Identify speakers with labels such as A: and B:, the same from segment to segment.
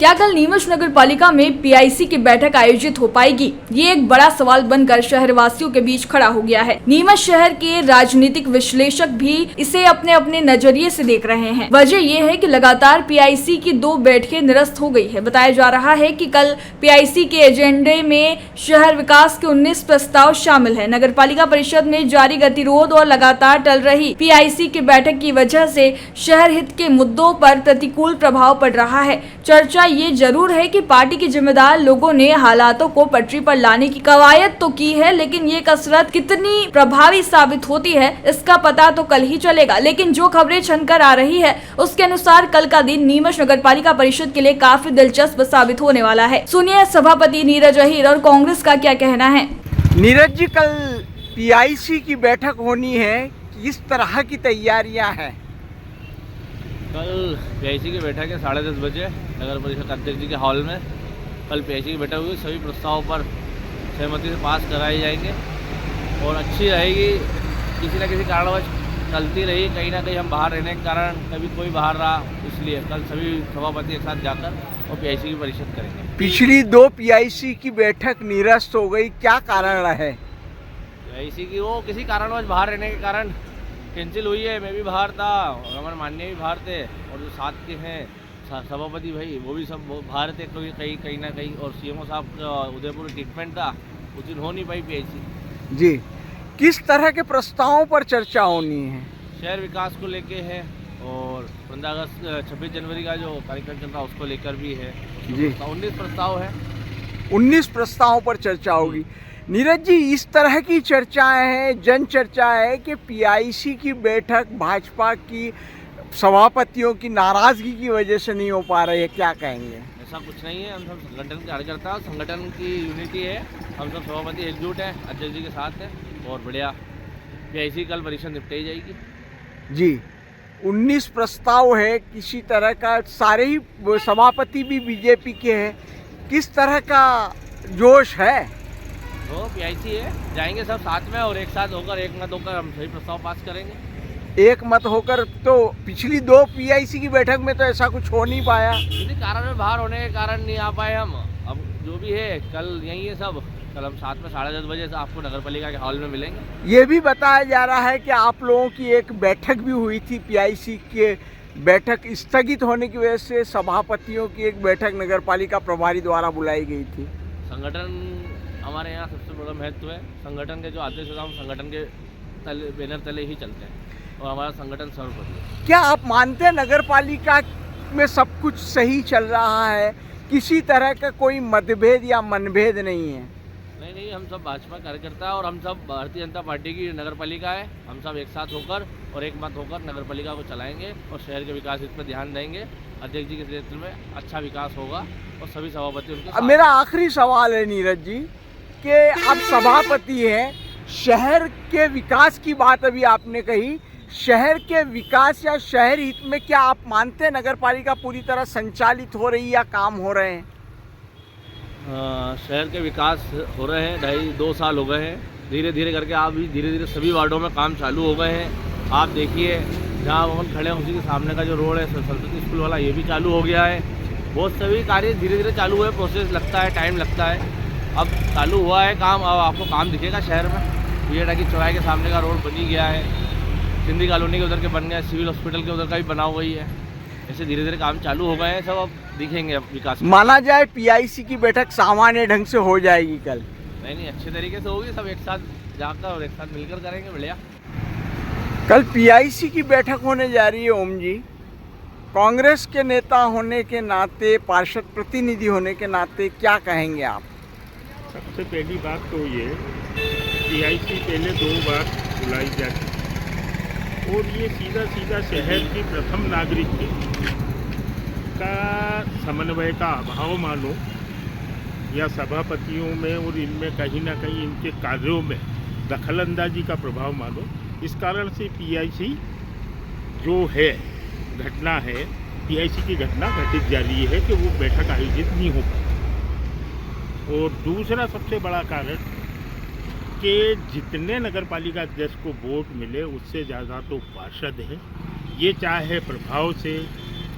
A: क्या कल नीमच नगर पालिका में पीआईसी की बैठक आयोजित हो पाएगी? ये एक बड़ा सवाल बनकर शहरवासियों के बीच खड़ा हो गया है। नीमच शहर के राजनीतिक विश्लेषक भी इसे अपने अपने नजरिए से देख रहे हैं। वजह ये है कि लगातार पीआईसी की 2 बैठकें निरस्त हो गई है। बताया जा रहा है कि कल पीआईसी के एजेंडे में शहर विकास के 19 प्रस्ताव शामिल है। नगर पालिका परिषद में जारी गतिरोध और लगातार टल रही पीआईसी की बैठक की वजह से शहर हित के मुद्दों पर प्रतिकूल प्रभाव पड़ रहा है। चर्चा ये जरूर है कि पार्टी के जिम्मेदार लोगों ने हालातों को पटरी पर लाने की कवायद तो की है, लेकिन ये कसरत कितनी प्रभावी साबित होती है इसका पता तो कल ही चलेगा। लेकिन जो खबरें छनकर आ रही है उसके अनुसार कल का दिन नीमच नगर पालिका परिषद के लिए काफी दिलचस्प साबित होने वाला है। सुनिए सभापति नीरज अहीर और कांग्रेस का क्या कहना है।
B: नीरज जी, कल पीआईसी की बैठक होनी है, किस तरह की तैयारियां हैं?
C: कल पीआईसी की बैठक है 10:30 बजे नगर परिषद अध्यक्ष जी के हॉल में। कल पीआईसी की बैठक हुई, सभी प्रस्तावों पर सहमति से पास कराए जाएंगे और अच्छी रहेगी। किसी न किसी कारणवश चलती रही, कहीं ना कहीं हम बाहर रहने के कारण कभी कोई बाहर रहा, इसलिए कल सभी सभापति एक साथ जाकर और पीआईसी की परिषद करेंगे।
B: पिछली 2 पीआईसी की बैठक निरस्त हो गई, क्या कारण है?
C: पीआईसी की वो किसी कारणवश बाहर रहने के कारण कैंसिल हुई है। मैं भी बाहर था और हमारे माननीय भी बाहर थे और जो साथ के हैं सभापति भाई वो भी सब बाहर थे कहीं ना कहीं, और सीएमओ साहब का उदयपुर ट्रीटमेंट था, उस दिन हो नहीं पाई पीआईसी।
B: जी, किस तरह के प्रस्तावों पर चर्चा होनी है?
C: शहर विकास को लेके है और 15 अगस्त 26 जनवरी का जो कार्यक्रम चल रहा है उसको लेकर भी है।
B: जी,
C: 19 प्रस्ताव है।
B: 19 प्रस्तावों पर चर्चा होगी। नीरज जी, इस तरह की चर्चाएं हैं, जन चर्चा है कि पीआईसी की बैठक भाजपा की सभापतियों की नाराजगी की वजह से नहीं हो पा रही है, क्या कहेंगे?
C: ऐसा कुछ नहीं है, हम सब संगठन के कार्यकर्ता, संगठन की यूनिटी है, हम सब सभापति एकजुट हैं, अध्यक्ष जी के साथ हैं और बढ़िया पीआईसी कल परिषद निपटाई जाएगी।
B: जी, 19 प्रस्ताव है, किसी तरह का सारे ही सभापति भी बीजेपी के हैं, किस तरह का जोश है?
C: तो पीआईसी है, जाएंगे सब साथ में और एक साथ होकर एक मत होकर हम सही प्रस्ताव पास करेंगे।
B: एक मत होकर? तो पिछली 2 पीआईसी की बैठक में तो ऐसा कुछ हो नहीं पाया।
C: किसी कारण में बाहर होने के कारण नहीं आ पाए हम। अब जो भी है कल यही है सब, कल हम साथ में 10:30 बजे से आपको नगर पालिका के हॉल में मिलेंगे।
B: ये भी बताया जा रहा है कि आप लोगों की एक बैठक भी हुई थी, पीआईसी के बैठक स्थगित होने की वजह से सभापतियों की एक बैठक नगर पालिका प्रभारी द्वारा बुलाई गई थी।
C: संगठन हमारे यहाँ सबसे बड़ा महत्व है। संगठन के जो आदेश होता है हम संगठन के तले बैनर तले ही चलते हैं और हमारा संगठन सर्वोपरि है।
B: क्या आप मानते हैं नगर पालिका में सब कुछ सही चल रहा है, किसी तरह का कोई मतभेद या मनभेद नहीं है?
C: नहीं, हम सब भाजपा कार्यकर्ता और हम सब भारतीय जनता पार्टी की नगर पालिका है। हम सब एक साथ होकर और एक मत होकर नगर पालिका को चलाएंगे और शहर के विकास इस पर ध्यान देंगे। अध्यक्ष जी के नेतृत्व में अच्छा विकास होगा और सभी सभापति उनके साथ।
B: मेरा आखिरी सवाल है नीरज जी कि आप सभापति हैं, शहर के विकास की बात अभी आपने कही, शहर के विकास या शहर हित में क्या आप मानते हैं नगर पालिका पूरी तरह संचालित हो रही या काम हो रहे हैं?
C: शहर के विकास हो रहे हैं, 2.5 साल हो गए हैं। धीरे धीरे करके आप भी धीरे सभी वार्डों में काम चालू हो गए हैं। आप देखिए जहाँ हम खड़े हैं उसी के सामने का जो रोड है सरस्वती स्कूल वाला, ये भी चालू हो गया है। बहुत सभी कार्य धीरे धीरे चालू हुए, प्रोसेस लगता है, टाइम लगता है। अब चालू हुआ है काम, अब आपको काम दिखेगा शहर में। बीएडा की चौराहे के सामने का रोड बनी गया है, सिंधी कॉलोनी के उधर के बन गया, सिविल हॉस्पिटल के उधर का भी बना हुआ ही है। ऐसे धीरे धीरे काम चालू हो गए हैं, सब अब दिखेंगे अब विकास।
B: माना जाए पीआईसी की बैठक सामान्य ढंग से हो जाएगी कल?
C: नहीं, अच्छे तरीके से होगी, सब एक साथ जाकर और एक साथ मिलकर करेंगे, बढ़िया।
B: कल पीआईसी की बैठक होने जा रही है। ओम जी, कांग्रेस के नेता होने के नाते, पार्षद प्रतिनिधि होने के नाते क्या कहेंगे आप?
D: सबसे पहली बात तो ये, पीआईसी पहले 2 बार बुलाई जा चुकी और ये सीधा शहर की प्रथम नागरिक का समन्वय का अभाव मानो या सभापतियों में और इनमें कहीं ना कहीं इनके कार्यों में दखलंदाजी का प्रभाव मानो, इस कारण से पीआईसी जो है घटना है, पीआईसी की घटना घटित जा रही है कि वो बैठक आयोजित नहीं हो पाई। और दूसरा सबसे बड़ा कारण कि जितने नगर पालिका अध्यक्ष को वोट मिले उससे ज़्यादा तो पार्षद हैं। ये चाहे प्रभाव से,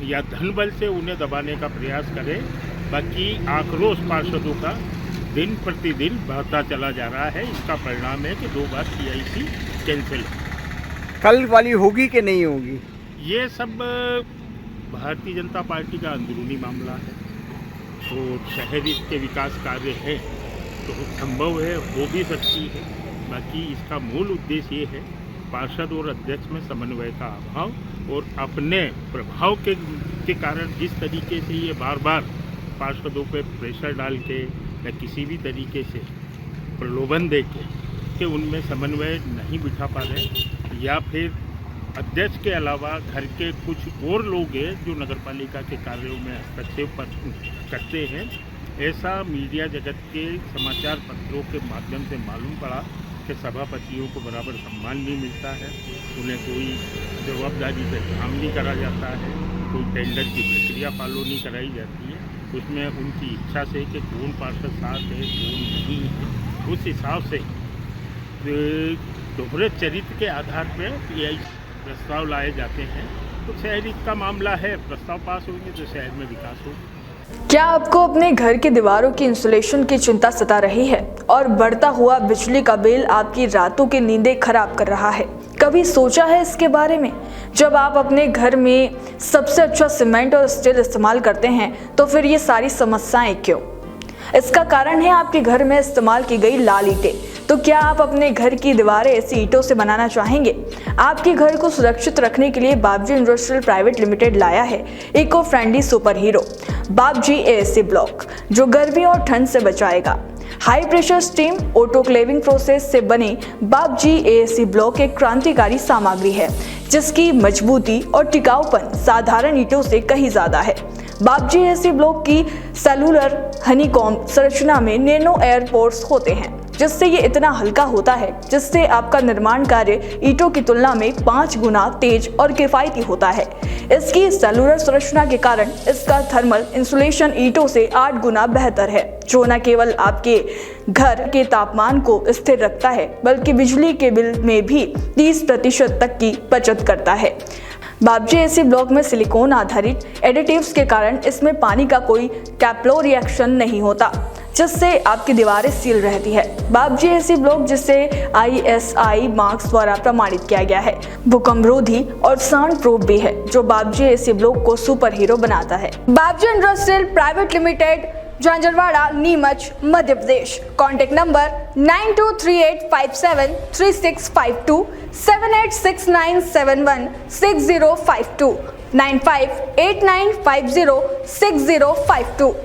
D: या धन बल से उन्हें दबाने का प्रयास करे। बाकी आक्रोश पार्षदों का दिन प्रतिदिन बढ़ता चला जा रहा है। इसका परिणाम है कि 2 बार PIC कैंसिल है।
B: कल वाली होगी कि नहीं होगी?
D: ये सब भारतीय जनता पार्टी का अंदरूनी मामला है। तो शहर के विकास कार्य है तो संभव है, हो भी सकती है। बाकी इसका मूल उद्देश्य ये है पार्षद और अध्यक्ष में समन्वय का अभाव और अपने प्रभाव के कारण जिस तरीके से ये बार बार पार्षदों पे प्रेशर डाल के या किसी भी तरीके से प्रलोभन दे के कि उनमें समन्वय नहीं बिठा पा रहे, या फिर अध्यक्ष के अलावा घर के कुछ और लोग हैं जो नगरपालिका के कार्यों में हस्तक्षेप करते हैं। ऐसा मीडिया जगत के समाचार पत्रों के माध्यम से मालूम पड़ा कि सभापतियों को बराबर सम्मान नहीं मिलता है, उन्हें कोई जवाबदारी से काम नहीं करा जाता है, कोई टेंडर की प्रक्रिया फॉलो नहीं कराई जाती है। उसमें उनकी इच्छा से कि कौन पार्षद साथ है कौन नहीं है, उस हिसाब से दोहरे चरित्र के आधार पर PIC प्रस्ताव लाए जाते हैं। तो शहर हित का मामला है, प्रस्ताव पास होंगे तो शहर में विकास होगा।
A: क्या आपको अपने घर की दीवारों की इंसुलेशन की चिंता सता रही है और बढ़ता हुआ बिजली का बिल आपकी रातों की नींदें खराब कर रहा है? कभी सोचा है इसके बारे में? जब आप अपने घर में सबसे अच्छा सीमेंट और स्टील इस्तेमाल करते हैं तो फिर ये सारी समस्याएं क्यों? इसका कारण है आपके घर में इस्तेमाल की गई लाल ईंटें। तो क्या आप अपने घर की दीवारें ऐसी ईंटों से बनाना चाहेंगे? आपके घर को सुरक्षित रखने के लिए बाबजी इंडस्ट्रियल प्राइवेट लिमिटेड लाया है इको फ्रेंडली सुपर हीरो बाबजी AAC ब्लॉक, जो गर्मी और ठंड से बचाएगा। High pressure steam autoclaving process से बने बाबजी AAC ब्लॉक एक क्रांतिकारी सामग्री है जिसकी मजबूती और टिकाऊपन साधारण ईंटों से कहीं ज्यादा है। बाबजी AAC ब्लॉक की सेलुलर हनीकॉम्ब संरचना में नैनो एयर पोर्स होते हैं जिससे ये इतना हल्का होता है जिससे आपका निर्माण कार्य ईंटों की तुलना में 5 गुना तेज और किफायती होता है। इसकी सेलुलर संरचना के कारण इसका थर्मल इंसुलेशन ईंटों से 8 गुना बेहतर है, जो न केवल आपके घर के तापमान को स्थिर रखता है बल्कि बिजली के बिल में भी 30% तक की बचत करता है। बाबजी AAC ब्लॉक में सिलिकॉन आधारित एडिटिव्स के कारण इसमें पानी का कोई कैप्लो रिएक्शन नहीं होता जिससे आपकी दीवारें सील रहती है। बाबजी AAC ब्लॉक जिसे ISI मार्क्स द्वारा प्रमाणित किया गया है, भूकंपरोधी और साउंड प्रूफ भी है, जो बाबजी AAC ब्लॉक को सुपर हीरो बनाता है। Babji industrial private limited, Jhanjharwada, Neemuch, Madhya Pradesh. Contact number 9238573652, 7869716052, 9589506052।